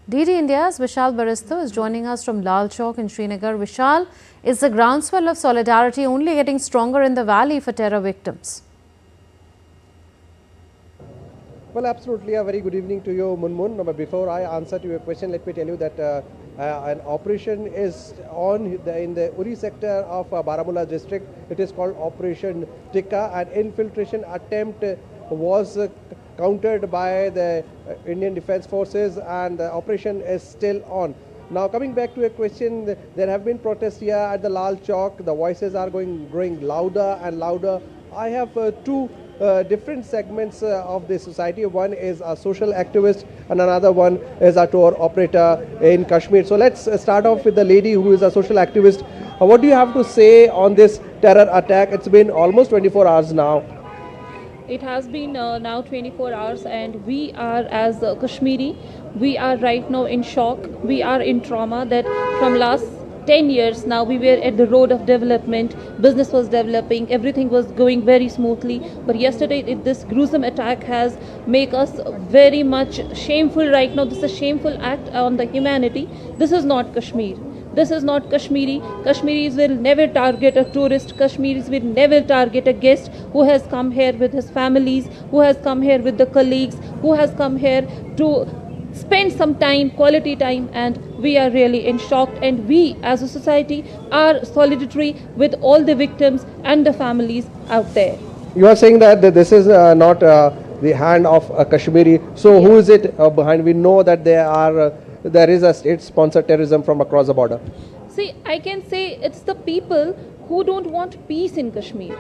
DD India's Vishal Baristo is joining us from Lal Chowk in Srinagar. Vishal, is the groundswell of solidarity only getting stronger in the valley for terror victims? Well, absolutely. A very good evening to you, Munmun. But before I answer to your question, let me tell you that an operation is on in the Uri sector of Baramulla district. It is called Operation Tikka. An infiltration attempt was countered by the Indian Defence Forces, and the operation is still on. Now, coming back to a question, there have been protests here at the Lal Chowk. The voices are growing louder and louder. I have two different segments of the society. One is a social activist and another one is a tour operator in Kashmir. So let's start off with the lady who is a social activist. What do you have to say on this terror attack? It's been almost 24 hours now. It has been now 24 hours, and we are, as Kashmiri, we are right now in shock. We are in trauma that from last 10 years now we were at the road of development. Business was developing, everything was going very smoothly. But yesterday this gruesome attack has made us very much shameful right now. This is a shameful act on the humanity. This is not Kashmir. This is not Kashmiri. Kashmiris will never target a tourist. Kashmiris will never target a guest who has come here with his families, who has come here with the colleagues, who has come here to spend some time, quality time, and we are really in shock. And we as a society are solidarity with all the victims and the families out there. You are saying that this is not the hand of a Kashmiri. So yes. Who is it behind? We know that there is a state-sponsored terrorism from across the border. See, I can say it's the people who don't want peace in Kashmir,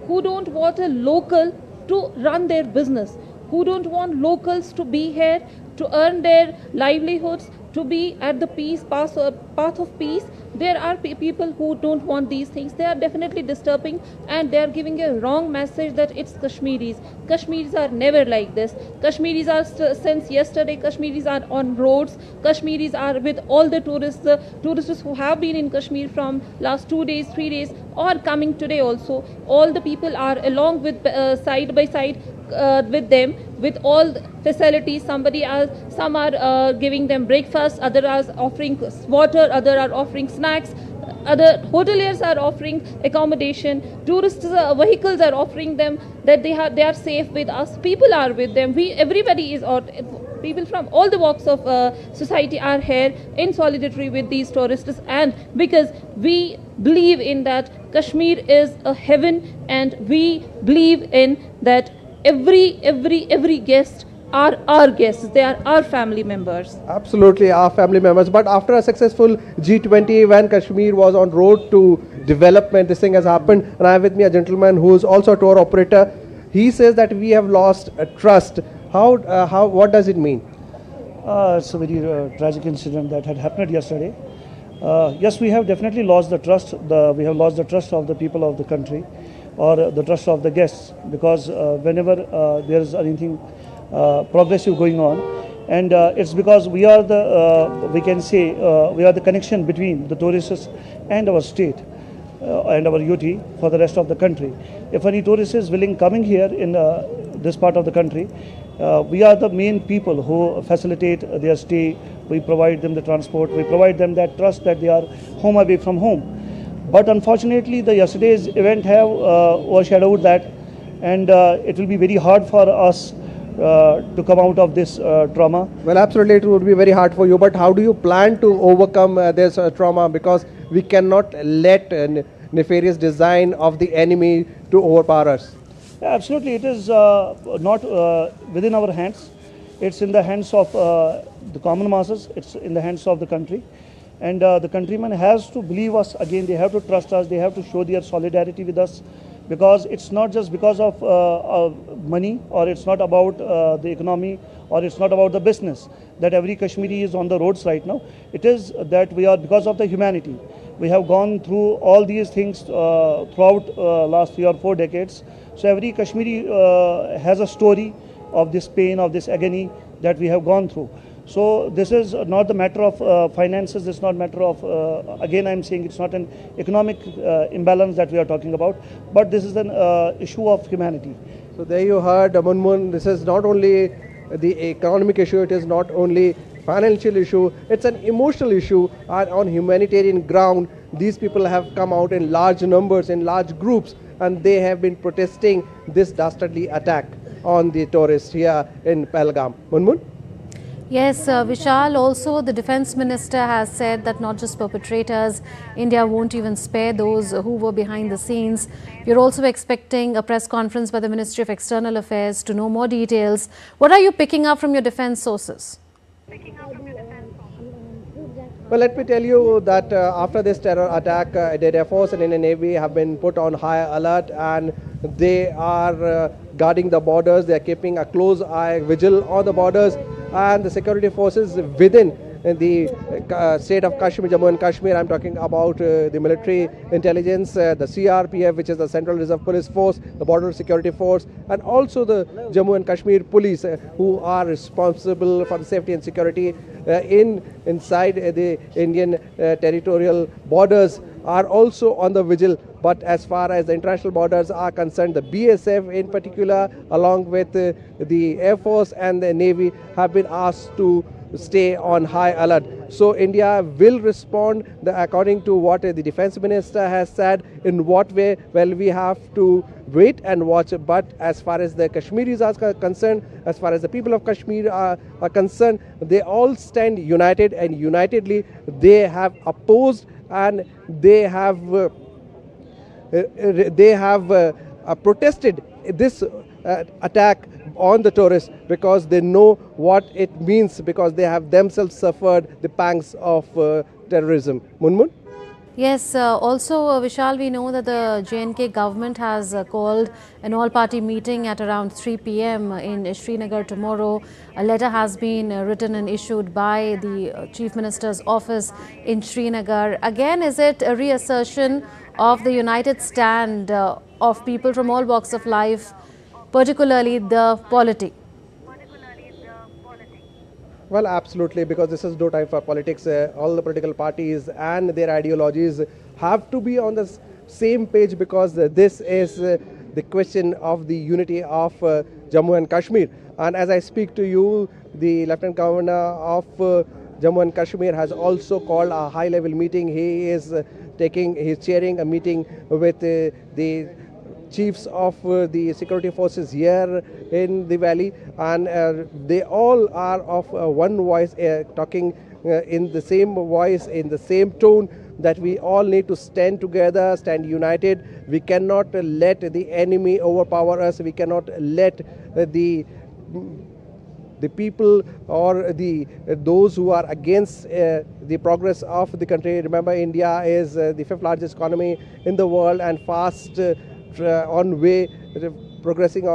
who don't want a local to run their business, who don't want locals to be here to earn their livelihoods, to be at the path of peace. There are people who don't want these things. They are definitely disturbing, and they are giving a wrong message that it's Kashmiris. Kashmiris are never like this. Kashmiris are since yesterday. Kashmiris are on roads. Kashmiris are with all the tourists who have been in Kashmir from last 2 days, 3 days, or coming today also. All the people are along with side by side with them, with all facilities. Some are giving them breakfast, others are offering water, others are offering snacks, other hoteliers are offering accommodation, tourist vehicles are offering them that they are safe with us. People are with them. Everybody is out. People from all the walks of society are here in solidarity with these tourists, and because we believe in that Kashmir is a heaven, and we believe in that every guest are our guests. They are our family members. Absolutely, our family members. But after a successful G20, when Kashmir was on road to development, this thing has happened. And I have with me a gentleman who is also a tour operator. He says that we have lost trust. What does it mean? It's a very tragic incident that had happened yesterday. Yes, we have definitely lost the trust. We have lost the trust of the people of the country, or the trust of the guests, because whenever there is anything progressive going on, and it's because we are we can say we are the connection between the tourists and our state and our UT for the rest of the country. If any tourist is willing coming here in this part of the country, we are the main people who facilitate their stay. We provide them the transport, we provide them that trust that they are home away from home. But unfortunately, the yesterday's event have overshadowed that, and it will be very hard for us to come out of this trauma. Well, absolutely, it would be very hard for you. But how do you plan to overcome this trauma? Because we cannot let nefarious design of the enemy to overpower us. Yeah, absolutely, it is not within our hands. It's in the hands of the common masses. It's in the hands of the country. And the countrymen has to believe us again. They have to trust us. They have to show their solidarity with us, because it's not just because of money, or it's not about the economy, or it's not about the business that every Kashmiri is on the roads right now. It is that we are because of the humanity. We have gone through all these things throughout last 3 or 4 decades. So every Kashmiri has a story of this pain, of this agony that we have gone through. So this is not the matter of finances. This is not matter of, again I'm saying, it's not an economic imbalance that we are talking about, but this is an issue of humanity. So there you heard, Munmun, this is not only the economic issue, it is not only financial issue, it's an emotional issue, and on humanitarian ground, these people have come out in large numbers, in large groups, and they have been protesting this dastardly attack on the tourists here in Pahalgam. Munmun? Yes, Vishal, also the defense minister has said that not just perpetrators, India won't even spare those who were behind the scenes. You're also expecting a press conference by the Ministry of External Affairs to know more details. What are you picking up from your defense sources? Well, let me tell you that after this terror attack, the Air Force and Indian Navy have been put on high alert, and they are guarding the borders. They are keeping a close eye, vigil on the borders, and the security forces within the state of Kashmir, Jammu and Kashmir. I'm talking about the military intelligence, the CRPF, which is the Central Reserve Police Force, the Border Security Force, and also the Jammu and Kashmir Police, who are responsible for the safety and security inside the Indian territorial borders, are also on the vigil. But as far as the international borders are concerned, the BSF in particular, along with the Air Force and the Navy, have been asked to stay on high alert. So India will respond according to what the defense minister has said. In what way? Well, we have to wait and watch. But as far as the Kashmiris are concerned, as far as the people of Kashmir are concerned, they all stand united, and unitedly they have opposed and they have protested this attack on the tourists, because they know what it means, because they have themselves suffered the pangs of terrorism. Munmun? Yes, also Vishal, we know that the J&K government has called an all-party meeting at around 3 p.m. in Srinagar tomorrow. A letter has been written and issued by the Chief Minister's office in Srinagar. Again, is it a reassertion of the united stand of people from all walks of life, particularly the polity? Well, absolutely, because this is no time for politics. All the political parties and their ideologies have to be on the same page, because this is the question of the unity of Jammu and Kashmir. And as I speak to you, the Lieutenant Governor of Jammu and Kashmir has also called a high-level meeting. He is chairing a meeting with the chiefs of the security forces here in the valley, and they all are of one voice, talking in the same voice, in the same tone, that we all need to stand together, stand united. We cannot let the enemy overpower us. We cannot let the people or those who are against the progress of the country. Remember, India is the fifth largest economy in the world, and fast on way progressing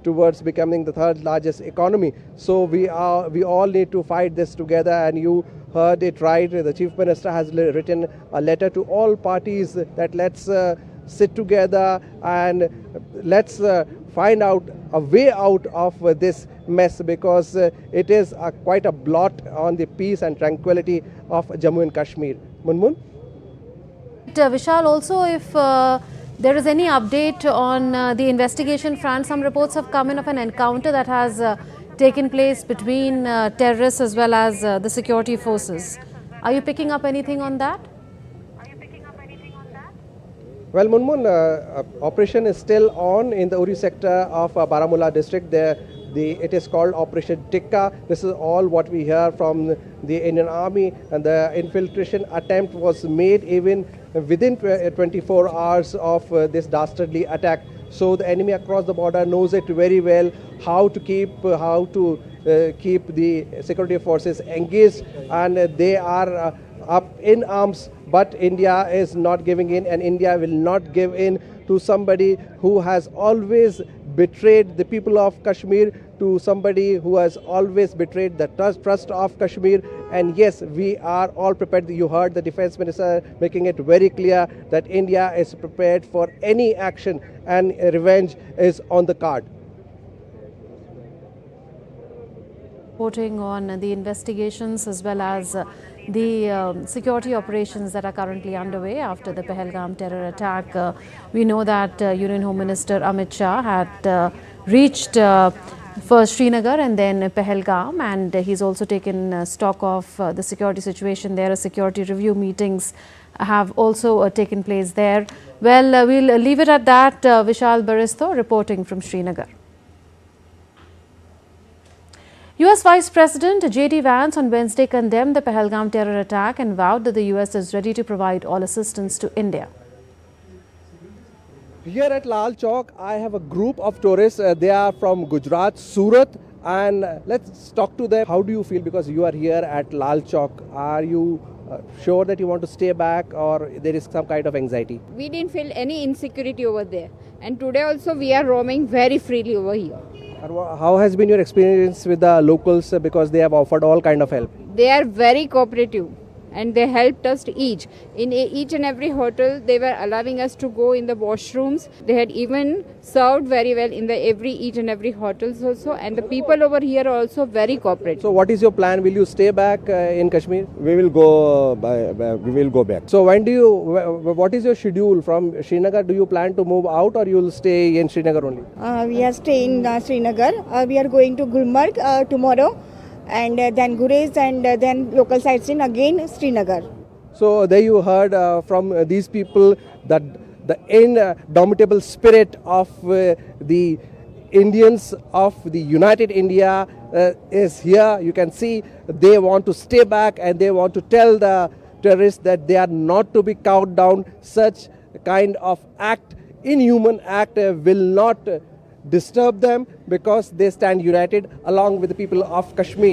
towards becoming the third largest economy. So we all need to fight this together, and you heard it right. The Chief Minister has written a letter to all parties that let's sit together and let's find out a way out of this mess, because it is quite a blot on the peace and tranquility of Jammu and Kashmir. Munmun? Vishal, also if there is any update on the investigation front, some reports have come in of an encounter that has taken place between terrorists as well as the security forces. Are you picking up anything on that? Well, Munmun, operation is still on in the Uri sector of Baramulla district. It is called Operation Tikka. This is all what we hear from the Indian Army, and the infiltration attempt was made even within 24 hours of this dastardly attack. So the enemy across the border knows it very well, how to keep the security forces engaged, and they are up in arms. But India is not giving in, and India will not give in to somebody who has always betrayed the people of Kashmir, to somebody who has always betrayed the trust of Kashmir. And yes, we are all prepared. You heard the Defense Minister making it very clear that India is prepared for any action, and revenge is on the card. Reporting on the investigations as well as the security operations that are currently underway after the Pahalgam terror attack. We know that Union Home Minister Amit Shah had reached First Srinagar and then Pahalgam, and he's also taken stock of the security situation there. Security review meetings have also taken place there. Well, we'll leave it at that. Vishal Baristo reporting from Srinagar. US Vice President J.D. Vance on Wednesday condemned the Pahalgam terror attack and vowed that the US is ready to provide all assistance to India. Here at Lal Chowk, I have a group of tourists. They are from Gujarat, Surat, and let's talk to them. How do you feel because you are here at Lal Chowk? Are you sure that you want to stay back or there is some kind of anxiety? We didn't feel any insecurity over there. And today also we are roaming very freely over here. How has been your experience with the locals because they have offered all kind of help? They are very cooperative and they helped us each. In each and every hotel, they were allowing us to go in the washrooms. They had even served very well in each and every hotels also. And the people over here are also very cooperative. So what is your plan? Will you stay back in Kashmir? We will go back. So what is your schedule from Srinagar? Do you plan to move out or you will stay in Srinagar only? We are staying in Srinagar. We are going to Gulmarg tomorrow, and then Gurez, and then local sightseeing again Srinagar. So there you heard from these people that the indomitable spirit of the Indians of the United India is here. You can see they want to stay back and they want to tell the terrorists that they are not to be cowed down. Such kind of act, inhuman act, will not disturb them because they stand united along with the people of Kashmir.